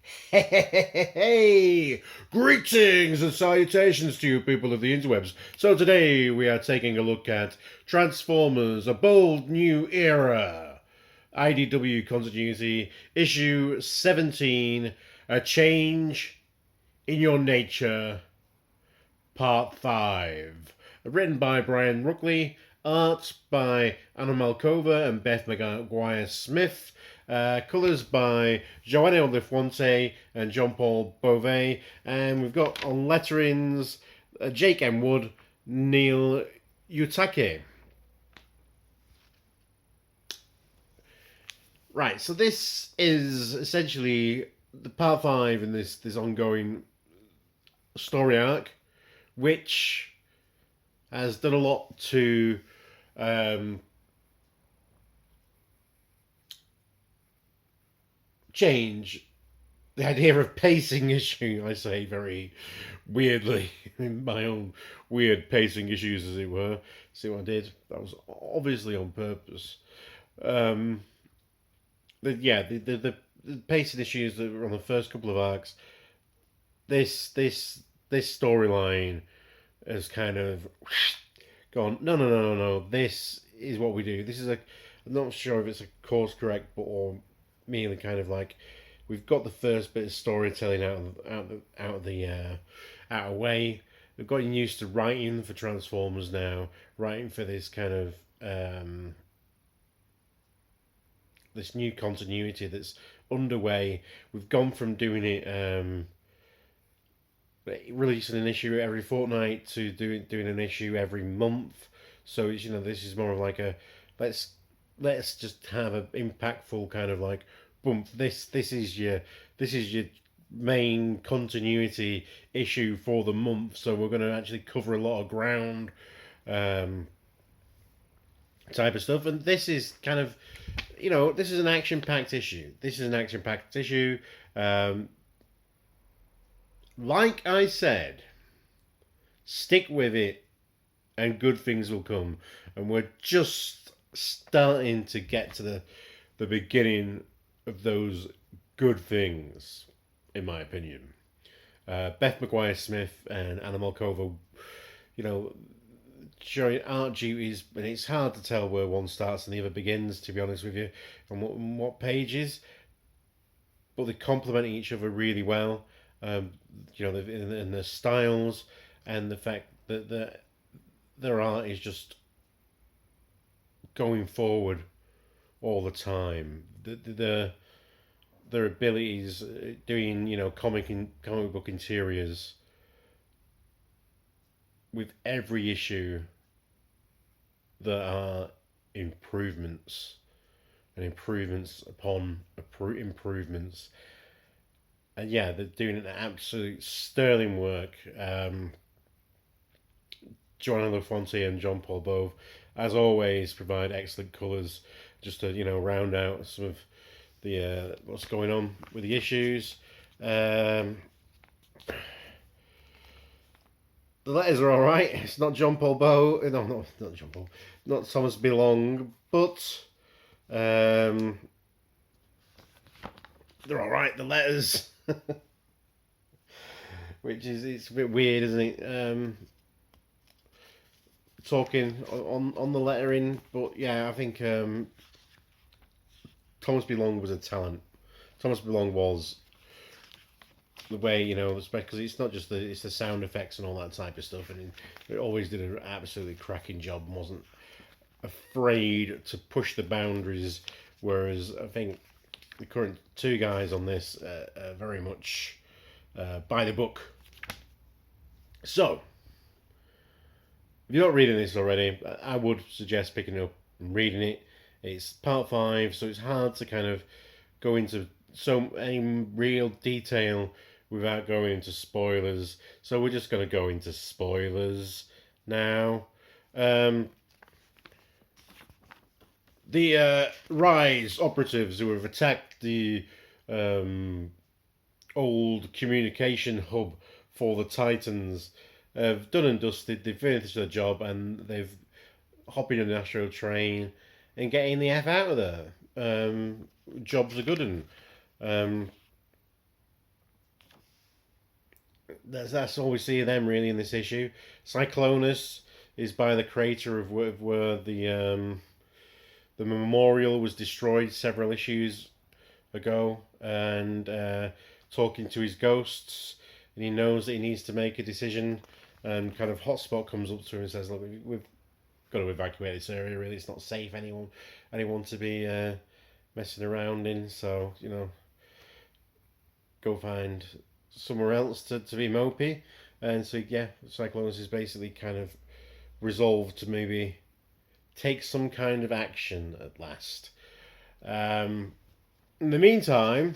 Hey, greetings and salutations to you people of the interwebs. So today we are taking a look at Transformers, a bold new era. IDW Continuity, issue 17, A Change in Your Nature, Part 5. Written by Brian Ruckley, art by Anna Malkova and Beth McGuire-Smith, colours by Joanne Olifuente and Jean-Paul Beauvais, and we've got on letterings Jake M. Wood, Neil Utake. Right, so this is essentially the part 5 in this ongoing story arc, which has done a lot to change the idea of pacing issue. I say very weirdly, in my own weird pacing issues, as it were. See what I did? That was obviously on purpose. Um, the pacing issues that were on the first couple of arcs. This storyline has kind of gone. No. This is what we do. This is a. I'm not sure if it's a course correct, but or merely kind of like we've got the first bit of storytelling out of the out of way. We've gotten used to writing for Transformers now, writing for this kind of this new continuity that's underway. We've gone from doing it releasing an issue every fortnight to doing an issue every month. So it's, this is more of like a let's let's just have an impactful kind of like boom. This is your main continuity issue for the month. So we're going to actually cover a lot of ground. Um, Type of stuff, and this is kind of, this is an action-packed issue. Um, like I said, stick with it, and good things will come. And we're just starting to get to the beginning of those good things, in my opinion. Beth McGuire-Smith and Anna Malkova, you know, showing art duties, and it's hard to tell where one starts and the other begins, to be honest with you, from what pages. But they complement each other really well. In the styles and the fact that their art is just going forward all the time. Their abilities doing comic book interiors with every issue there are improvements and improvements upon improvements. And yeah, they're doing an absolute sterling work. Joanna LaFonte and John Paul Bove, as always, provide excellent colours just to round out some of the what's going on with the issues. The letters are all right. It's not John Paul Bow. No, not John Paul. Not Thomas B. Long, but they're all right. The letters, which is it's a bit weird, isn't it? Talking on the lettering, but yeah, I think Thomas B. Long was a talent. Thomas B. Long was the way because it's not just it's the sound effects and all that type of stuff, and it always did an absolutely cracking job and wasn't afraid to push the boundaries, whereas I think the current two guys on this are very much by the book. So if you're not reading this already, I would suggest picking it up and reading it. It's part 5, so it's hard to kind of go into any real detail without going into spoilers. So we're just going to go into spoilers now. The Rise operatives who have attacked the old communication hub for the Titans have done and dusted. They've finished their job and they've hopped in an Astro train and getting the F out of there. Jobs are good and that's all we see of them really in this issue. Cyclonus is by the creator of where the memorial was destroyed several issues ago, and talking to his ghosts, and he knows that he needs to make a decision. And kind of Hotspot comes up to him and says, "Look, we've got to evacuate this area. Really, it's not safe. Anyone to be messing around in. So go find somewhere else to be mopey." And so yeah, Cyclonus is basically kind of resolved to maybe take some kind of action at last. In the meantime,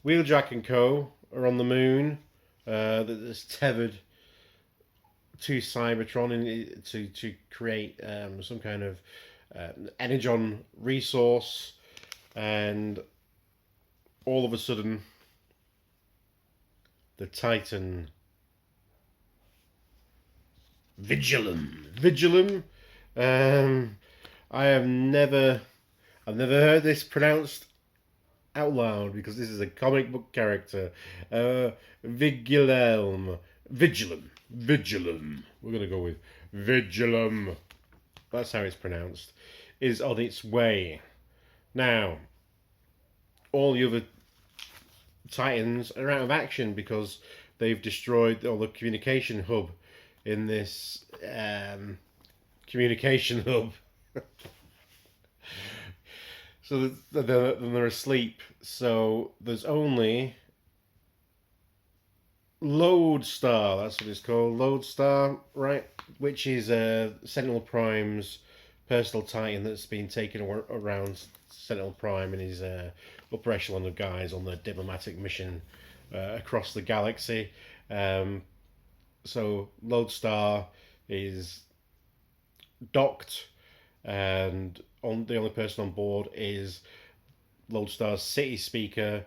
Wheeljack and Co. are on the moon. That's tethered to Cybertron to create some kind of energon resource, and all of a sudden, the Titan Vigilum. I've never heard this pronounced out loud because this is a comic book character. Vigilum. We're gonna go with Vigilum. That's how it's pronounced. Is on its way. Now, all the other Titans are out of action because they've destroyed all the communication hub in this communication hub. So they're asleep. So there's only Lodestar, that's what it's called, Lodestar, right? Which is Sentinel Prime's personal Titan that's been taken around Sentinel Prime and his upper echelon of guys on the diplomatic mission across the galaxy. So Lodestar is docked, and the only person on board is Lodestar's city speaker,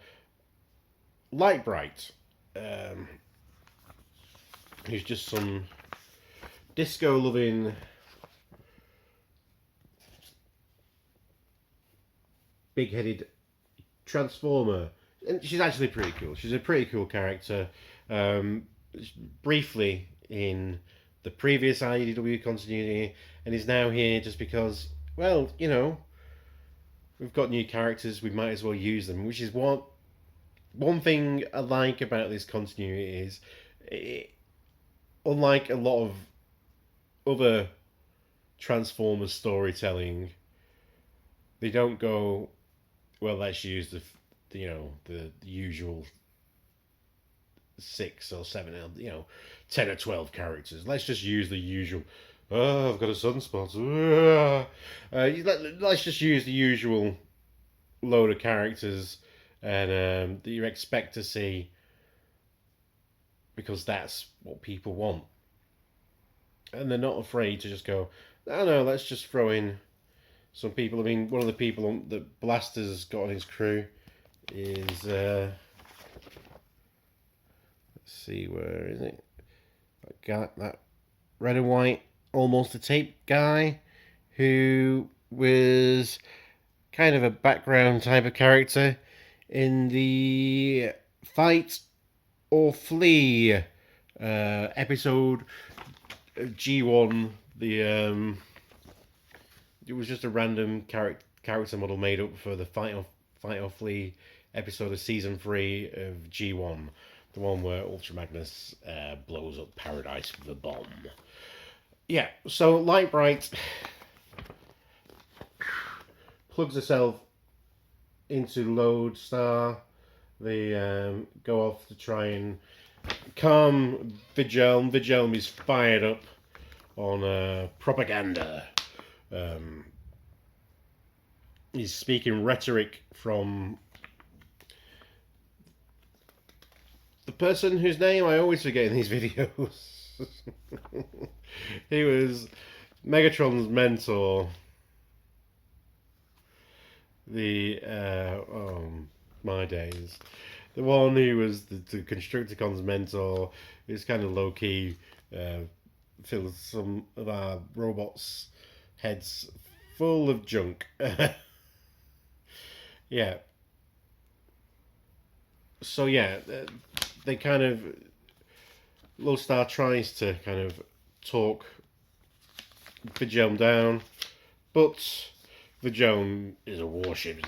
Lightbright. Who's just some disco-loving big-headed Transformer. And she's actually pretty cool. She's a pretty cool character. Briefly in the previous IDW continuity, and is now here just because, well, we've got new characters, we might as well use them, which is what one thing I like about this continuity is, unlike a lot of other Transformers storytelling, they don't go, well, let's use the usual 6 or 7, 10 or 12 characters. Let's just use the usual. Oh, I've got a sunspot. Let's just use the usual load of characters and that you expect to see because that's what people want. And they're not afraid to just go, no, let's just throw in some people. I mean, one of the people that Blaster's got on his crew is let's see, where is it? That red and white, almost a tape guy who was kind of a background type of character in the Fight or Flee episode of G1. It was just a random character model made up for the Fight or Flee episode of season 3 of G1, the one where Ultra Magnus blows up Paradise with a bomb. Yeah, so Lightbright plugs herself into Lodestar. They go off to try and calm Vigilum. Vigilum is fired up on propaganda. He's speaking rhetoric from the person whose name I always forget in these videos. He was Megatron's mentor. My days. The one who was the Constructicon's mentor is kind of low key, fills some of our robots' heads full of junk. Yeah. So yeah, they kind of Lodestar tries to kind of talk Vigilm down, but Vigilm is a warship.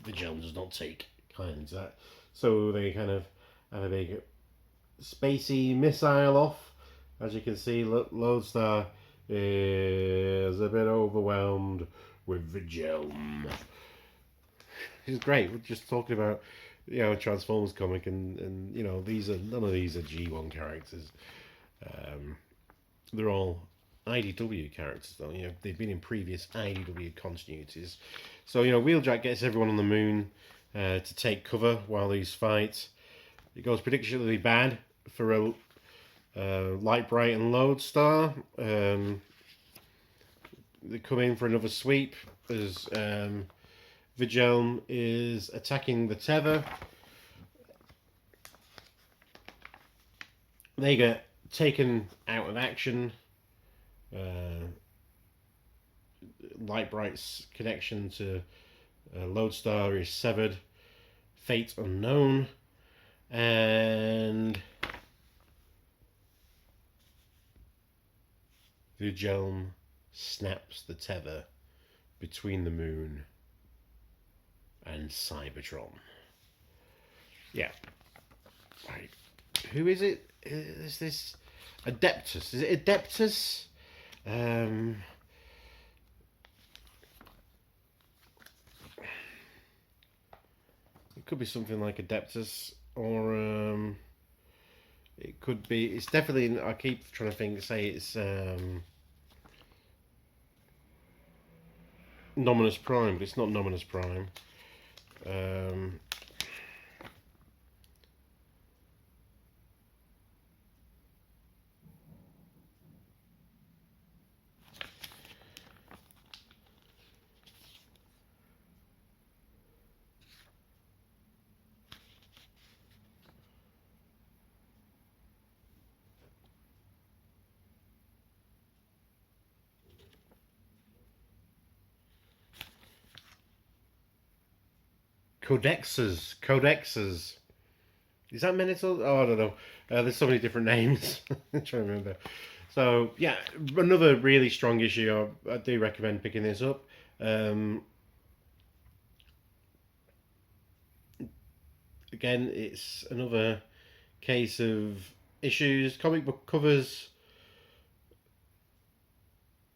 Vigilm does not take kindly to that. So they kind of have a big spacey missile off. As you can see, Lodestar is a bit overwhelmed with Vigilm. It's great. We're just talking about, Transformers comic, and none of these are G1 characters. They're all IDW characters, though. They've been in previous IDW continuities. So Wheeljack gets everyone on the moon to take cover while these fight. It goes predictably bad for Light Bright and Lodestar. They come in for another sweep as Vigilm is attacking the tether. They get taken out of action. Light Bright's connection to Lodestar is severed. Fate unknown. And Vigilm snaps the tether between the moon and Cybertron. Yeah. Right. Who is it? Is this Adeptus? Is it Adeptus? It could be something like Adeptus, or it could be. It's definitely. I keep trying to say it's Nominus Prime, but it's not Nominus Prime. Codexes. Is that Minotaur? Oh, I don't know. There's so many different names. I'm trying to remember. So, yeah, another really strong issue. I do recommend picking this up. Again, it's another case of issues, comic book covers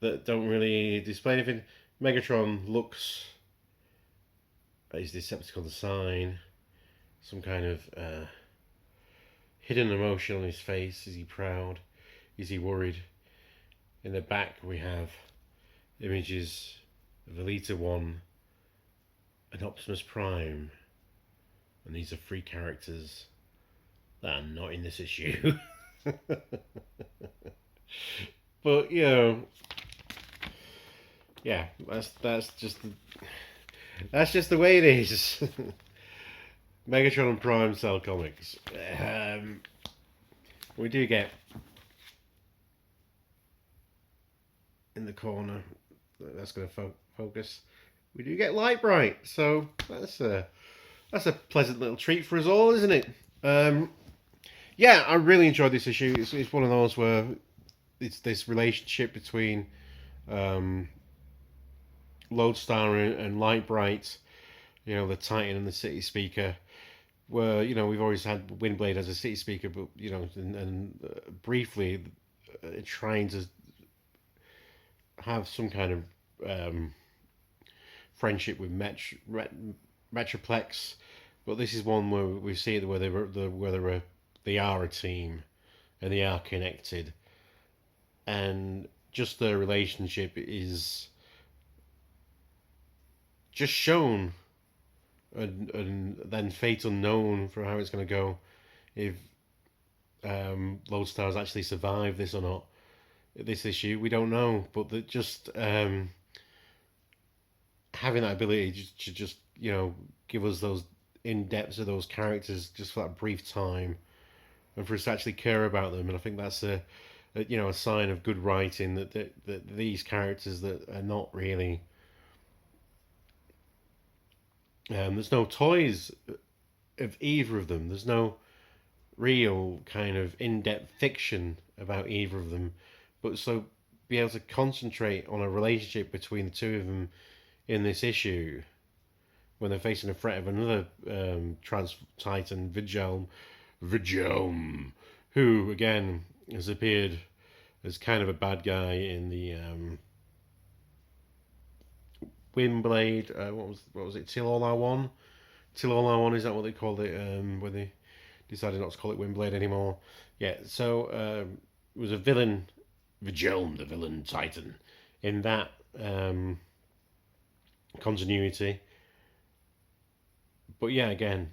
that don't really display anything. Megatron looks at his Decepticon sign, some kind of hidden emotion on his face. Is he proud? Is he worried? In the back we have images of Elita 1 and Optimus Prime, and these are 3 characters that are not in this issue. But yeah, that's just the way it is. Megatron and Prime Cell Comics. We do get in the corner. That's going to focus. We do get Light Bright, so that's a pleasant little treat for us all, isn't it? Yeah, I really enjoyed this issue. It's one of those where it's this relationship between Lodestar and Light Bright, the Titan and the City Speaker, where we've always had Windblade as a City Speaker, but and briefly trying to have some kind of friendship with Metroplex, but this is one where we see it where they are a team and they are connected, and just their relationship is just shown, and then fate unknown for how it's going to go, if Lodestar's actually survived this or not. This issue, we don't know, but just having that ability to just give us those in-depths of those characters just for that brief time, and for us to actually care about them. And I think that's a sign of good writing, that these characters that are not really there's no toys of either of them. There's no real kind of in-depth fiction about either of them, but so be able to concentrate on a relationship between the two of them in this issue when they're facing a threat of another trans titan, Vigilm, who again has appeared as kind of a bad guy in the Windblade. What was it? Till All I Want. Till All I Want, is that what they called it? When they decided not to call it Windblade anymore. Yeah. So it was a villain, Vigilm, the villain titan, in that continuity. But yeah, again,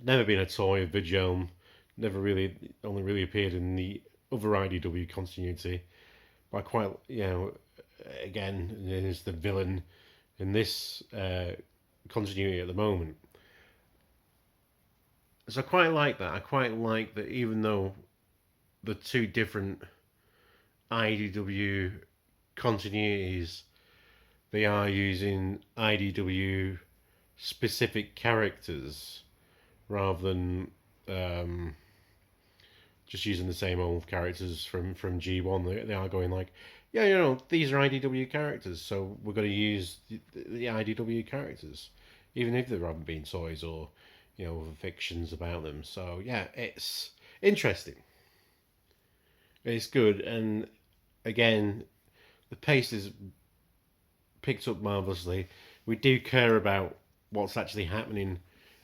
never been a toy of Vigilm. Never really, only really appeared in the other IDW continuity. But I quite, again, is the villain in this continuity at the moment. So I quite like that. I quite like that, even though the two different IDW continuities, they are using IDW specific characters rather than just using the same old characters from G1. They are going like, yeah, these are IDW characters, so we're going to use the IDW characters, even if there haven't been toys or fictions about them. So yeah, it's interesting. It's good, and again, the pace is picked up marvelously. We do care about what's actually happening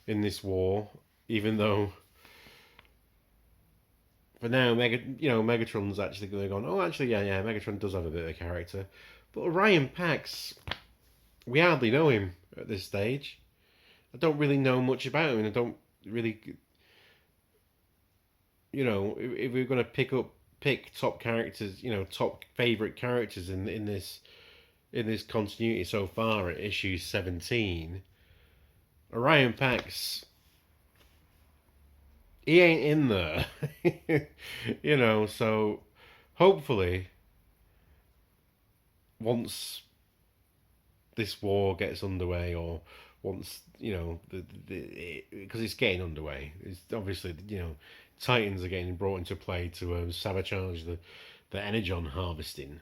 in this war, even though for now, Megatron's actually going, oh, actually, yeah, Megatron does have a bit of a character, but Orion Pax, we hardly know him at this stage. I don't really know much about him, and I don't really, if we're going to pick top characters, top favorite characters in this continuity so far at issue 17, Orion Pax, he ain't in there. So hopefully once this war gets underway, or once because it's getting underway, it's obviously Titans are getting brought into play to sabotage the energon harvesting.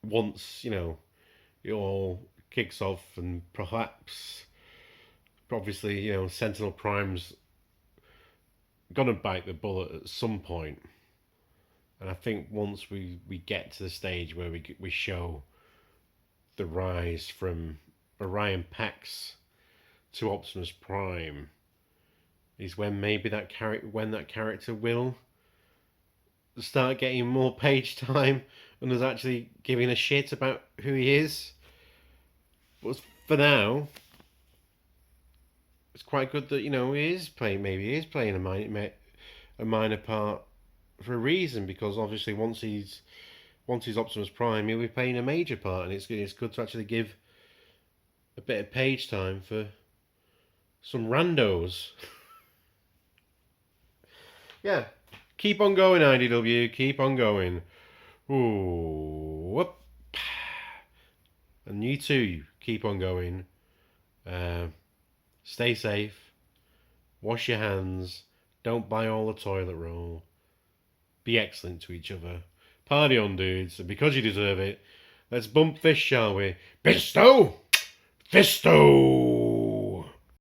Once it all kicks off, and perhaps obviously Sentinel Prime's gonna bite the bullet at some point, and I think once we get to the stage where we show the rise from Orion Pax to Optimus Prime, is when maybe that character will start getting more page time and is actually giving a shit about who he is. But for now, it's quite good that he is playing a minor part for a reason, because obviously once he's Optimus Prime, he'll be playing a major part, and it's good to actually give a bit of page time for some randos. Yeah, keep on going, IDW, keep on going. Ooh, whoop. And you too, keep on going. Stay safe. Wash your hands. Don't buy all the toilet roll. Be excellent to each other. Party on, dudes, and because you deserve it, let's bump fists, shall we? Fisto! Fisto!